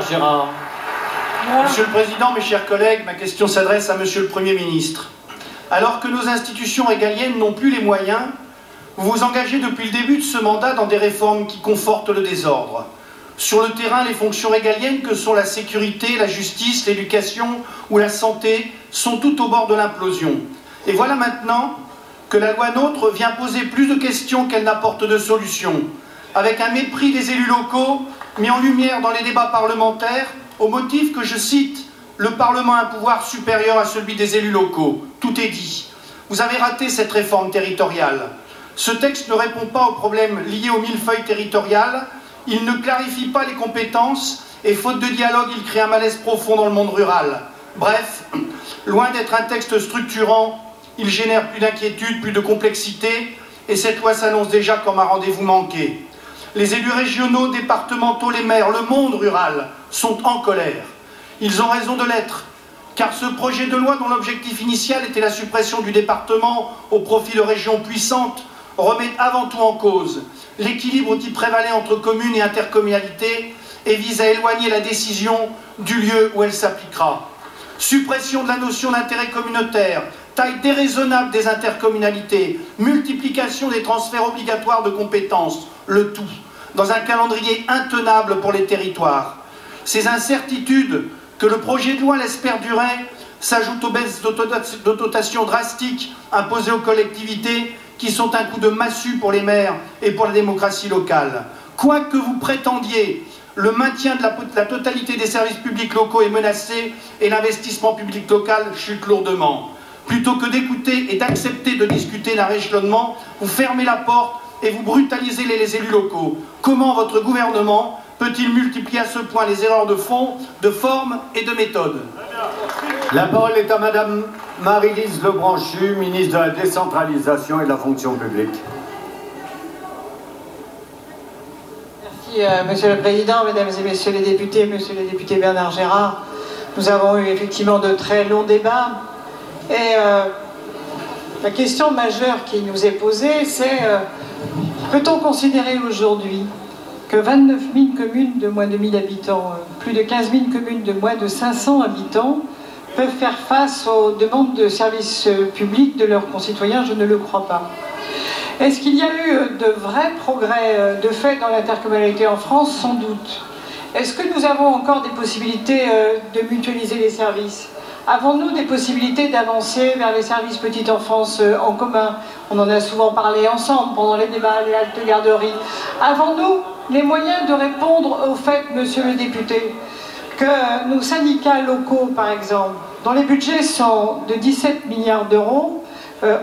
Gérard. Monsieur le Président, mes chers collègues, ma question s'adresse à Monsieur le Premier ministre. Alors que nos institutions régaliennes n'ont plus les moyens, vous vous engagez depuis le début de ce mandat dans des réformes qui confortent le désordre. Sur le terrain, les fonctions régaliennes que sont la sécurité, la justice, l'éducation ou la santé sont toutes au bord de l'implosion. Et voilà maintenant que la loi NOTRe vient poser plus de questions qu'elle n'apporte de solutions, avec un mépris des élus locaux mis en lumière dans les débats parlementaires, au motif que, je cite, « le Parlement a un pouvoir supérieur à celui des élus locaux ». Tout est dit. Vous avez raté cette réforme territoriale. Ce texte ne répond pas aux problèmes liés au millefeuille territorial, il ne clarifie pas les compétences et, faute de dialogue, il crée un malaise profond dans le monde rural. Bref, loin d'être un texte structurant, il génère plus d'inquiétude, plus de complexité, et cette loi s'annonce déjà comme un rendez-vous manqué. Les élus régionaux, départementaux, les maires, le monde rural sont en colère. Ils ont raison de l'être, car ce projet de loi dont l'objectif initial était la suppression du département au profit de régions puissantes remet avant tout en cause l'équilibre qui prévalait entre communes et intercommunalités et vise à éloigner la décision du lieu où elle s'appliquera. Suppression de la notion d'intérêt communautaire, taille déraisonnable des intercommunalités, multiplication des transferts obligatoires de compétences, le tout dans un calendrier intenable pour les territoires. Ces incertitudes que le projet de loi laisse perdurer s'ajoutent aux baisses de dotation drastiques imposées aux collectivités qui sont un coup de massue pour les maires et pour la démocratie locale. Quoi que vous prétendiez, le maintien de la totalité des services publics locaux est menacé et l'investissement public local chute lourdement. Plutôt que d'écouter et d'accepter de discuter d'un rééchelonnement, vous fermez la porte et vous brutalisez les élus locaux. Comment votre gouvernement peut-il multiplier à ce point les erreurs de fond, de forme et de méthode? La parole est à Madame Maryse Lebranchu, ministre de la Décentralisation et de la Fonction publique. Merci, Monsieur le Président, Mesdames et Messieurs les députés, Monsieur le député Bernard Gérard. Nous avons eu effectivement de très longs débats. Et la question majeure qui nous est posée, c'est peut-on considérer aujourd'hui que 29 000 communes de moins de 1000 habitants, plus de 15 000 communes de moins de 500 habitants peuvent faire face aux demandes de services publics de leurs concitoyens? Je ne le crois pas. Est-ce qu'il y a eu de vrais progrès de fait dans l'intercommunalité en France? Sans doute. Est-ce que nous avons encore des possibilités de mutualiser les services? Avons-nous des possibilités d'avancer vers les services petite enfance en commun? On en a souvent parlé ensemble pendant les débats, les haltes garderies. Avons-nous les moyens de répondre au fait, monsieur le député, que nos syndicats locaux, par exemple, dont les budgets sont de 17 milliards d'euros,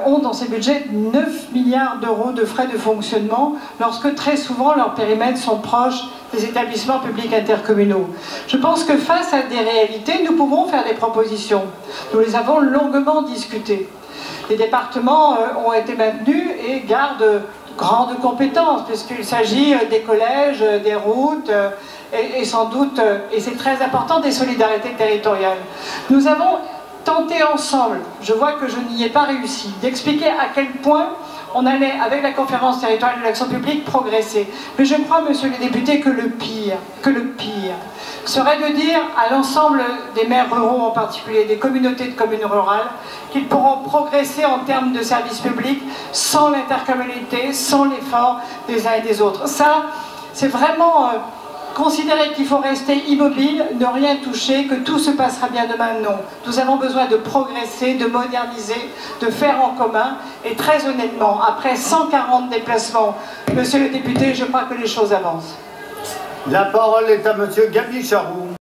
ont dans ces budgets 9 milliards d'euros de frais de fonctionnement, lorsque très souvent leurs périmètres sont proches des établissements publics intercommunaux. Je pense que face à des réalités, nous pouvons faire des propositions. Nous les avons longuement discutées. Les départements ont été maintenus et gardent grandes compétences, puisqu'il s'agit des collèges, des routes, et sans doute, et c'est très important, des solidarités territoriales. Nous avons tenté ensemble, je vois que je n'y ai pas réussi, d'expliquer à quel point on allait, avec la conférence territoriale de l'action publique, progresser. Mais je crois, monsieur le député, que le pire serait de dire à l'ensemble des maires ruraux, en particulier des communautés de communes rurales, qu'ils pourront progresser en termes de services publics sans l'intercommunalité, sans l'effort des uns et des autres. Ça, c'est vraiment considérer qu'il faut rester immobile, ne rien toucher, que tout se passera bien demain, non. Nous avons besoin de progresser, de moderniser, de faire en commun. Et très honnêtement, après 140 déplacements, monsieur le député, je crois que les choses avancent. La parole est à monsieur Gaby Charroux.